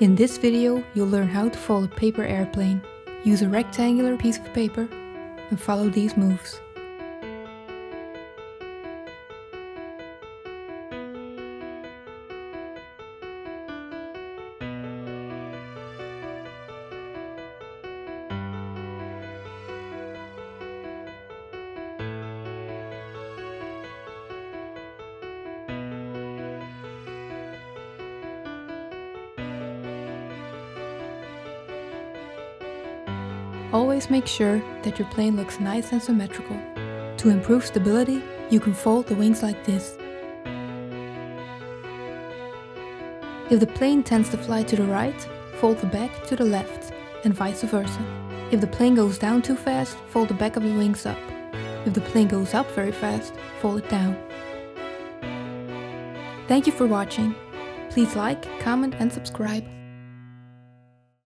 In this video, you'll learn how to fold a paper airplane. Use a rectangular piece of paper and follow these moves. Always make sure that your plane looks nice and symmetrical. To improve stability, you can fold the wings like this. If the plane tends to fly to the right, fold the back to the left, and vice versa. If the plane goes down too fast, fold the back of the wings up. If the plane goes up very fast, fold it down. Thank you for watching. Please like, comment and subscribe.